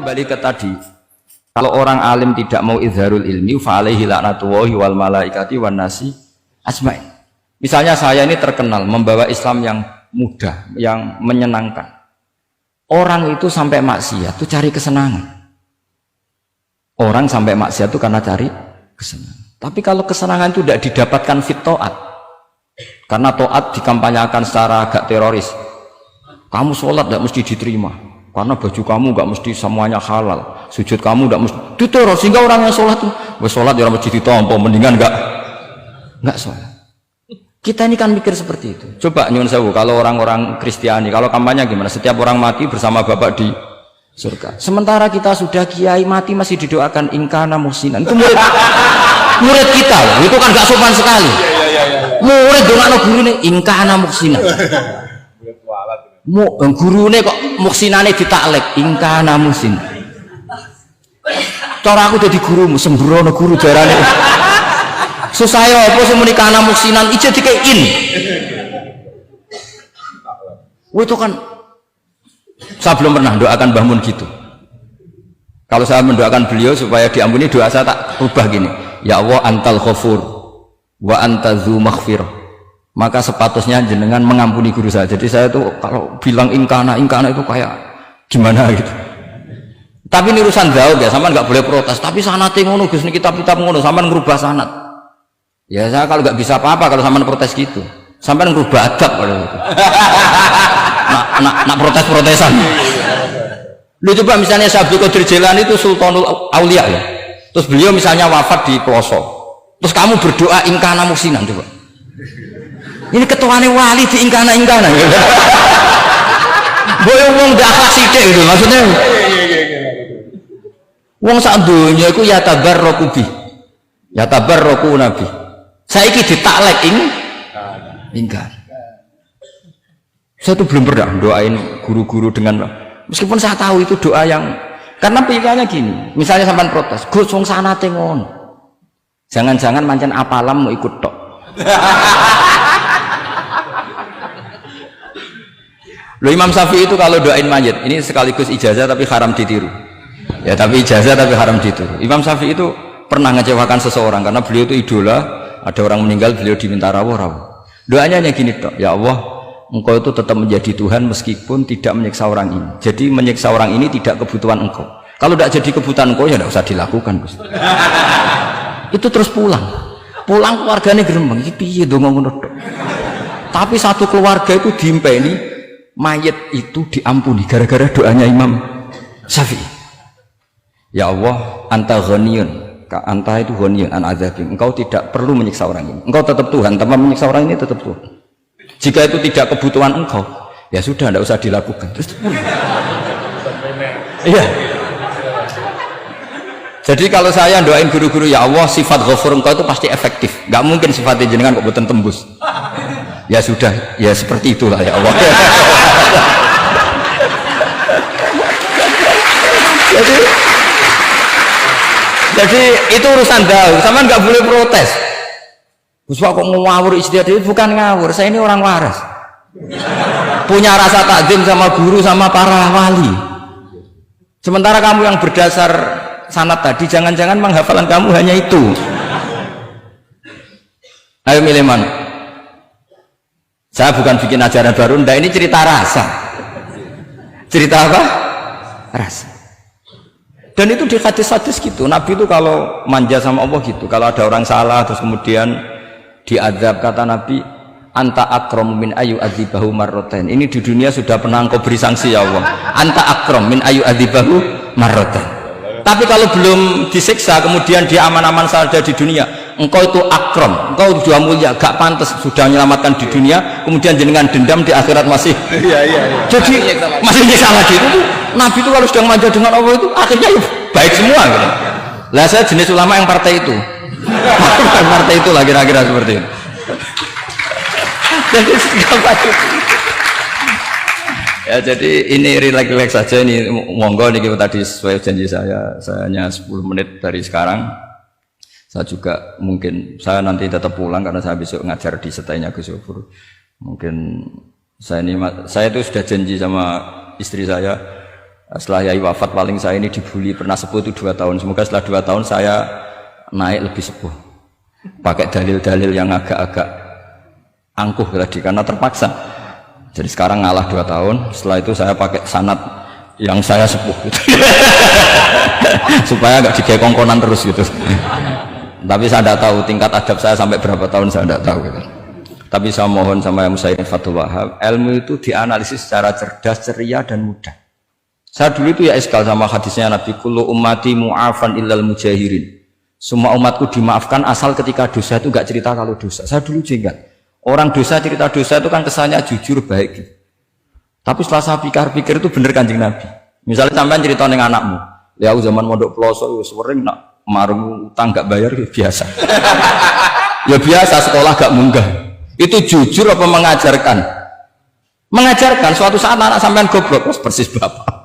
kembali ke tadi, kalau orang alim tidak mau izharul ilmi, fa alaihi la'natullahi wal malaikati wan nasi ajmain. Misalnya saya ini terkenal membawa Islam yang mudah, yang menyenangkan. Orang itu sampai maksiat itu cari kesenangan. Orang sampai maksiat itu karena cari kesenangan. Tapi kalau kesenangan itu tidak didapatkan fit to'at, karena to'at dikampanyakan secara agak teroris. Kamu sholat tidak mesti diterima, karena baju kamu nggak mesti semuanya halal, sujud kamu nggak mesti diteror, sehingga orang yang sholat tuh, sholat ya mesti ditompo, mendingan nggak sholat. Kita ini kan mikir seperti itu. Coba nyuwun sewu, kalau orang-orang Kristiani, kalau kampanye gimana? Setiap orang mati bersama Bapak di surga. Sementara kita sudah kiai mati masih didoakan ingkana muhsinan. Itu murid kita, itu kan gak sopan sekali. Murid doangno gurune ingkana muhsinan. Gurune kok muhsinane ditaklek ingkana muhsin. Cara aku jadi gurumu, sembrono guru jarane. Susah ya apa sing muni kana muhsinan ijo dikein. Itu kan saya belum pernah doakan Mbah Mun gitu. Kalau saya mendoakan beliau supaya diampuni, doa saya tak rubah gini, ya Allah antal ghafur wa antazu maghfirah, maka sepatutnya jenengan mengampuni guru saya. Jadi saya tuh kalau bilang ingkana itu kayak gimana gitu. Tapi ini urusan jauh ya, sampean nggak boleh protes. Tapi sanate ngono Gus, niki kitab ngono, sampean ngerubah sanad. Ya saya kalau nggak bisa apa-apa kalau sampean protes gitu. Sampean ngerubah adab kalau gitu. nak protes-protesan. Lu coba misalnya Syekh Abdul Qadir Jailani itu Sultanul Aulia ya. Terus beliau misalnya wafat di pelosok. Terus kamu berdoa ingkana muhsinan coba. Ini ketuane wali di ingkana. Boyo wong ndak akhlak sithik gitu maksudnya. Wong sak donya iku ya tabarruku bi. Ya tabarruku nabi. Saiki ditaklek ingkar. Saya tuh belum pernah doain guru-guru dengan, meskipun saya tahu itu doa yang, karena pikirannya gini, misalnya sampean protes, Gus wong sanate ngono. Jangan-jangan mancen apalam mau ikut tok. Loh Imam Syafi'i itu kalau doain mayit, ini sekaligus ijazah tapi haram ditiru. Ya tapi ijazah tapi haram ditiru. Imam Syafi'i itu pernah ngecewakan seseorang karena beliau itu idola. Ada orang meninggal, beliau diminta rawuh. Doanya hanya gini tok, ya Allah, Engkau itu tetap menjadi Tuhan meskipun tidak menyiksa orang ini. Jadi menyiksa orang ini tidak kebutuhan Engkau. Kalau tidak jadi kebutuhan Engkau ya tidak usah dilakukan. Itu terus pulang keluarganya gerembeng. Piye dong ngono tok. Tapi satu keluarga itu diimpeni, mayat itu diampuni gara-gara doanya Imam Syafi'i. Ya Allah, anta ghaniyun. Anta itu ghaniyun an azabim. Engkau tidak perlu menyiksa orang ini. Engkau tetap Tuhan, tanpa menyiksa orang ini tetap Tuhan. Jika itu tidak kebutuhan engkau, ya sudah, tidak usah dilakukan. Terus iya. Jadi kalau saya doain guru-guru, ya Allah sifat ghafur engkau itu pasti efektif. Gak mungkin sifatnya jenengan kok boten tembus. Ya sudah, ya seperti itulah ya Allah. Jadi itu urusan jauh, sama nggak boleh protes. Gus kok ngawur ijtihad itu bukan ngawur, saya ini orang waras. Punya rasa takzim sama guru sama para wali. Sementara kamu yang berdasar sanad tadi, jangan-jangan menghafalan kamu hanya itu. Ayo milih mana? Saya bukan bikin ajaran baru, ndak, ini cerita rasa. Cerita apa? Rasa. Dan itu di hadis-hadis gitu, Nabi itu kalau manja sama Allah gitu, kalau ada orang salah terus kemudian diazab, kata Nabi, anta akram min ayu adzibahu marrotain. Ini di dunia sudah pernah engkau beri sanksi ya Allah, anta akram min ayu adzibahu marrotain. Tapi kalau belum disiksa kemudian dia aman-aman saja di dunia, engkau itu akram, engkau sudah mulia, gak pantas, sudah menyelamatkan di dunia, kemudian jenengan dendam di akhirat masih jadi masih nyiksa lagi. Itu Nabi itu kalau sedang manja dengan Allah itu akhirnya ya baik semua gitu. Lah saya jenis ulama yang partai itu. Partai itu lah kira-kira seperti itu. Jadi ya, jadi ini relax saja, ini monggo nih kita tadi sesuai janji saya hanya 10 menit dari sekarang. Saya juga mungkin saya nanti tetap pulang karena saya besok ngajar di setainya Gus Yofur. Mungkin saya itu sudah janji sama istri saya, Setelah Yai wafat paling saya ini dibully, pernah sepuh itu 2 tahun. Semoga setelah 2 tahun saya naik lebih sepuh. Pakai dalil-dalil yang agak-agak angkuh tadi karena terpaksa. Jadi sekarang ngalah 2 tahun. Setelah itu saya pakai sanad yang saya sepuh gitu. Supaya agak digawe kongkonan terus gitu. Tapi saya tidak tahu tingkat adab saya sampai berapa tahun, saya tidak tahu gitu. Tapi saya mohon sama yang Musayyid Fathul Wahab, ilmu itu dianalisis secara cerdas, ceria dan mudah. Saya dulu itu ya iskal sama hadisnya Nabi, kullu ummati mu'afan illal mujahirin. Semua umatku dimaafkan asal ketika dosa itu enggak cerita kalau dosa. Saya dulu jenggat. Orang dosa cerita dosa itu kan kesannya jujur baik. Tapi setelah saya pikir-pikir itu bener Kanjeng Nabi. Misalnya sampean cerita dengan anakmu, ya aku zaman mondok pelosok sering nak marung utang enggak bayar ya biasa. Ya biasa, sekolah enggak munggah. Itu jujur apa mengajarkan? Mengajarkan. Suatu saat anak sampean goblok, persis bapak.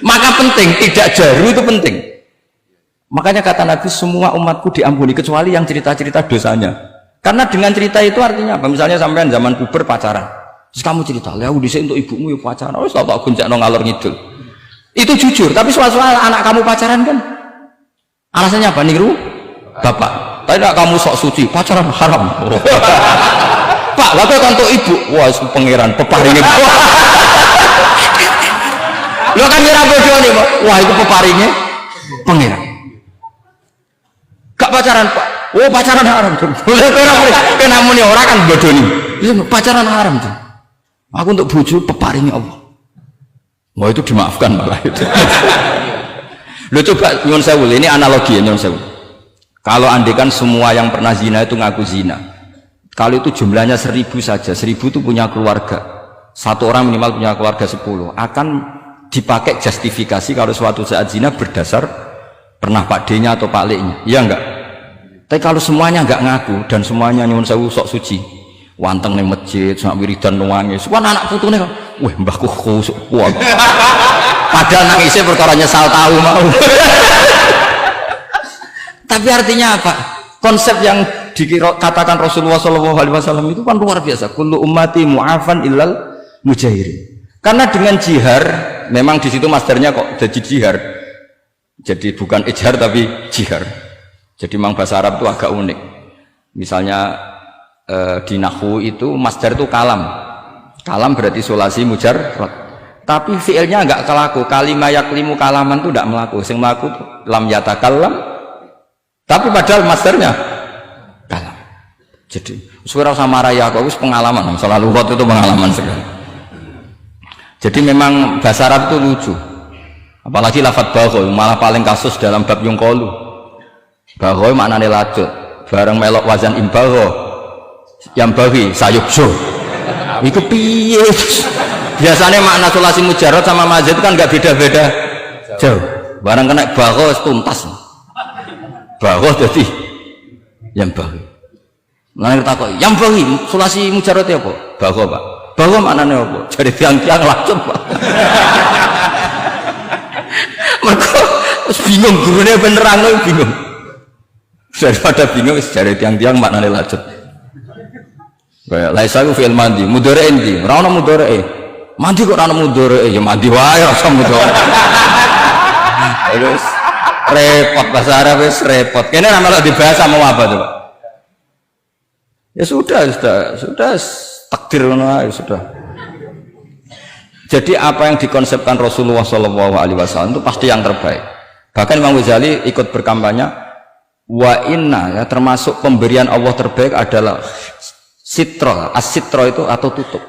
Maka penting, tidak jaru itu penting. Makanya kata Nabi, semua umatku diampuni kecuali yang cerita-cerita dosanya. Karena dengan cerita itu artinya apa? Misalnya sampean zaman puber pacaran, terus kamu cerita, "Ya aku dhisik untuk ibumu ya pacaran." Oh, tak goncengno ngalor ngidul. Itu jujur, tapi soal anak kamu pacaran kan alasannya apa? Niru bapak. Tapi tidak kamu sok suci, pacaran haram. Pak, lalu untuk ibu, wah pangeran peparingnya. Lo kan kira bodoh nih, Pak. Wah itu peparingnya pangeran. Gak pacaran, Pak. Oh pacaran haram tuh. Kenapa nih orang kan bodoh nih? Pacaran haram tuh. Aku untuk bojo peparingnya Allah. Wah itu dimaafkan malah itu. Lo coba nyun sewu, ini analogi ya nyun sewu. Kalau andekan semua yang pernah zina itu ngaku zina, kalau itu jumlahnya 1000 saja, 1000 itu punya keluarga, satu orang minimal punya keluarga 10, akan dipakai justifikasi kalau suatu saat zina berdasar pernah Pak D-nya atau Pak L-nya, iya enggak? Tapi kalau semuanya enggak ngaku dan semuanya nyuwun sewu sok suci, wanteng ning masjid, sak wiridan nangis, wah anak putune kok, wah mbahku khusuk kuat. Padahal nangisnya perkara nyesal tahu mau. Tapi artinya apa? Konsep yang dikatakan Rasulullah SAW itu kan luar biasa. Kullu ummati mu'afan illal mujahirin. Karena dengan jihar, memang di situ masdarnya kok jadi jihar. Jadi bukan ijhar tapi jihar. Jadi memang bahasa Arab itu agak unik. Misalnya di nahwu itu masdar itu kalam. Kalam berarti sulasi mujarrad. Tapi fiilnya enggak kelaku. Kalimah yaklimu kalaman itu enggak melaku. Sing melaku lam yatakallam. Tapi padahal masdarnya kalam. Jadi suara sama raya aku pengalaman. Selalu lugat itu pengalaman sekali. Jadi memang bahasa Arab itu lucu. Apalagi lafadz bagho malah paling kasus dalam bab yungkolu. Bagho maknane lajut. Bareng melok wazan imbagho. Yang bagi sayukso. Itu piye? Biasanya makna sulasi mujarrad sama mazid kan enggak beda-beda jauh. Bareng kena bagho tuntas. Bagho jadi yang bagi. Nang takok, yang bagi sulasi mujarrad apa? Bagho, Pak. Bagho maknane apa? Jadi tiang-tiang langsung, Pak. Mergo bingung gurune benerang bingung. Daripada bingung dari tiang-tiang maknane lanjut. Kayak laisa ku fi'il mandi, mudhari endi? Ora ono mudhari. Mandi kok ora ono mudhari, ya mandi wae ora ono mudhari. Terus repot bahasa Arab wis repot. Kene ora malah dibahas mau apa coba? Ya sudah takdir ngono ae sudah. Jadi apa yang dikonsepkan Rasulullah SAW itu pasti yang terbaik. Bahkan Imam Ghazali ikut berkampanye wa inna ya, termasuk pemberian Allah terbaik adalah sitro, as-sitro itu atau tutup.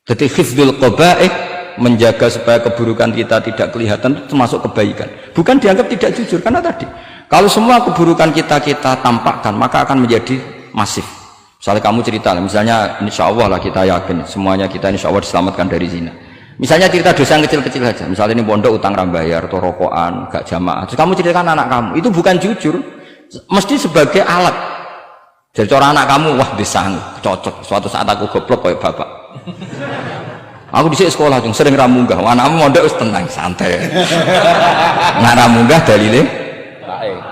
Jadi hifdzul qaba'ih, menjaga supaya keburukan kita tidak kelihatan, itu termasuk kebaikan. Bukan dianggap tidak jujur, karena tadi kalau semua keburukan kita tampakkan maka akan menjadi masif. Misalnya kamu cerita, misalnya insya Allah lah kita yakin semuanya kita insya Allah diselamatkan dari zina. Misalnya cerita dosa yang kecil-kecil saja, misalnya ini pondok utang rambayar atau rokokan gak jamaah, terus kamu ceritakan anak kamu, itu bukan jujur, mesti sebagai alat. Jadi cara anak kamu, wah disanggup, cocok, suatu saat aku goblok kayak bapak. Aku di sekolah cung sering ramunggah, anakmu mondok wis tenang santai. Nah ramunggah dalile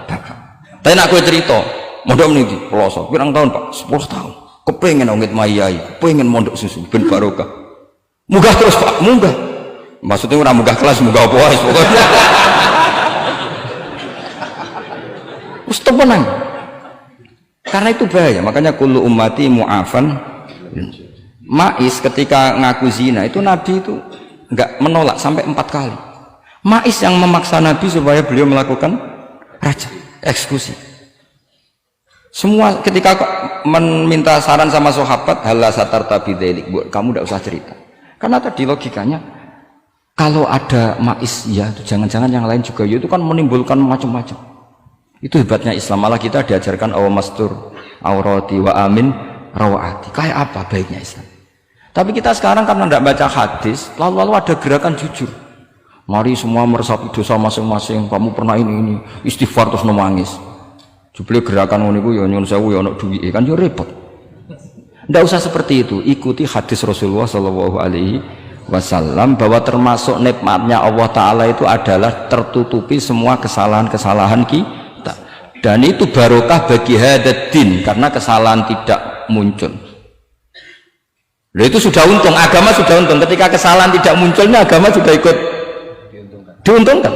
bapak. Tapi nak kowe cerita, mondok niki pelosok, pirang tahun Pak? 10 tahun. Kepengin ngit mayai, kepengin mondok susu ben barokah. Munggah terus Pak, munggah. Maksudnya orang munggah kelas, munggah apa wae pokoknya. Wis temenan. Karena itu bahaya, makanya kullu ummati mu'afan. Ma'is ketika ngaku zina itu Nabi itu enggak menolak sampai 4 kali. Ma'is yang memaksa Nabi supaya beliau melakukan raja, eksekusi. Semua ketika meminta saran sama sahabat, halla satarta bidzalik, kamu tidak usah cerita. Karena tadi logikanya kalau ada Ma'is ya, jangan-jangan yang lain juga ya, itu kan menimbulkan macam-macam. Itu hebatnya Islam, malah kita diajarkan awamastur aurati wa amin rawaati. Kayak apa baiknya Islam? Tapi kita sekarang karena tidak baca hadis, lalu ada gerakan jujur. Mari semua meresapi dosa masing-masing. Kamu pernah ini istighfar terus nangis. Jebule gerakan ngono iku ya nyuwun sewu ya ana duwike kan ya repot. Tidak usah seperti itu. Ikuti hadis Rasulullah Shallallahu Alaihi Wasallam bahwa termasuk nikmatnya Allah Taala itu adalah tertutupi semua kesalahan-kesalahan kita. Dan itu barokah bagi hadaddin karena kesalahan tidak muncul. Nah, itu sudah untung, agama sudah untung. Ketika kesalahan tidak munculnya, agama sudah ikut diuntungkan.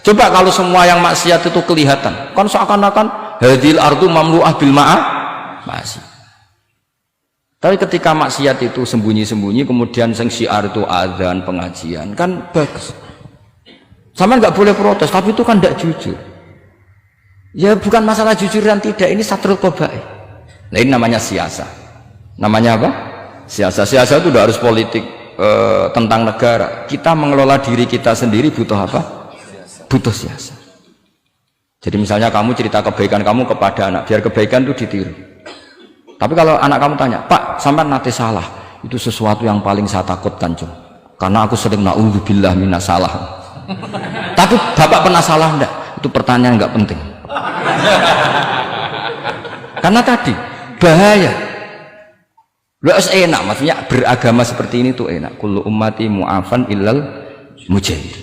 Coba kalau semua yang maksiat itu kelihatan, kan seakan-akan hadil ardu mamlu'ah bil masih. Tapi ketika maksiat itu sembunyi-sembunyi, kemudian sing syiar itu adzan, pengajian, kan bagus. Sama nggak boleh protes, tapi itu kan tidak jujur. Ya bukan masalah jujur dan tidak, ini satrul qabaih. Nah, ini namanya siasa. Namanya apa? Siasa. Siasa itu tidak harus politik tentang negara. Kita mengelola diri kita sendiri butuh apa? Butuh siasa. Jadi misalnya kamu cerita kebaikan kamu kepada anak, biar kebaikan itu ditiru. Tapi kalau anak kamu tanya, Pak, sampean nate salah, itu sesuatu yang paling saya takutkan, Cung. Karena aku sering naudzubillah minas salah. Tapi Bapak pernah salah enggak? Itu pertanyaan enggak penting. Karena tadi bahaya. Luas enak, maksudnya beragama seperti ini tuh enak. Kullu ummati mu'afan illal mujahid.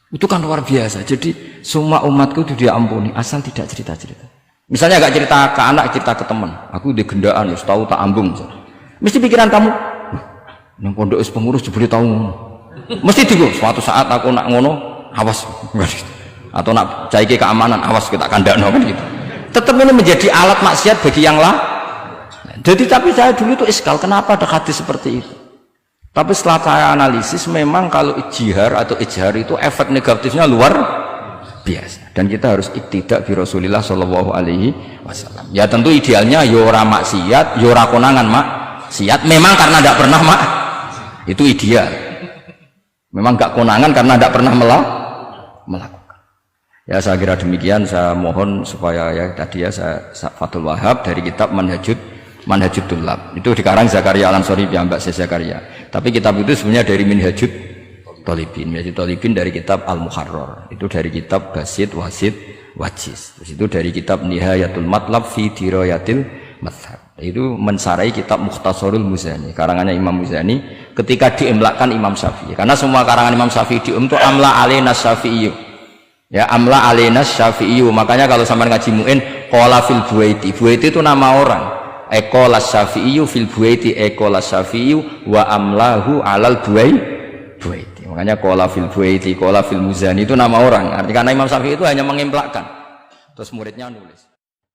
Itu kan luar biasa. Jadi semua umatku itu diampuni asal tidak cerita-cerita. Misalnya gak cerita ke anak, cerita ke teman. Aku di gendaan, tahu tak ambung. Mesti pikiran kamu, yang pondok is pengurus jebule tahu. Mesti digo. Suatu saat aku nak ngono, awas. Atau nak caike keamanan, awas kita kandakno kan gitu. Tetap ini menjadi alat maksiat bagi yang lain. Jadi tapi saya dulu itu iskal, kenapa ada hadis seperti itu? Tapi setelah saya analisis, memang kalau ijtihad atau ijhar itu efek negatifnya luar biasa. Dan kita harus iktidak bi Rasulillah Shallallahu Alaihi Wasallam. Ya tentu idealnya yora maksiat, yora konangan maksiat. Memang karena tidak pernah itu ideal. Memang nggak konangan karena tidak pernah melakukan. Ya saya kira demikian. Saya mohon supaya ya tadi ya saya Fathul Wahab dari kitab Manhajut Tullab itu dikarang Zakaria Al-Ansori piyambak Zakaria. Tapi kitab itu sebenarnya dari Minhajut Thalibin. Minhajut Thalibin dari kitab Al-Muharrar. Itu dari kitab Basit, Wasit, Wajiz. Terus itu dari kitab Nihayatul Matlab fi Dirayatil Madhab. Itu mensarai kitab Mukhtasarul Muzani. Karangannya Imam Muzani ketika diimlakkan Imam Syafi'i. Karena semua karangan Imam Syafi'i itu amla alaina Syafi'i. Ya, amla alaina Syafi'i. Makanya kalau sampean ngaji muin qala fil Buaiti. Buaiti itu nama orang. Ekolas Syafi'iyu fil Buaiti, ekolas Syafi'iyu wa amlahu alal Buaiti. Makanya kola fil Buaiti, kola fil Muzani itu nama orang. Artinya karena Imam Syafi'i itu hanya mengemplakkan. Terus muridnya nulis.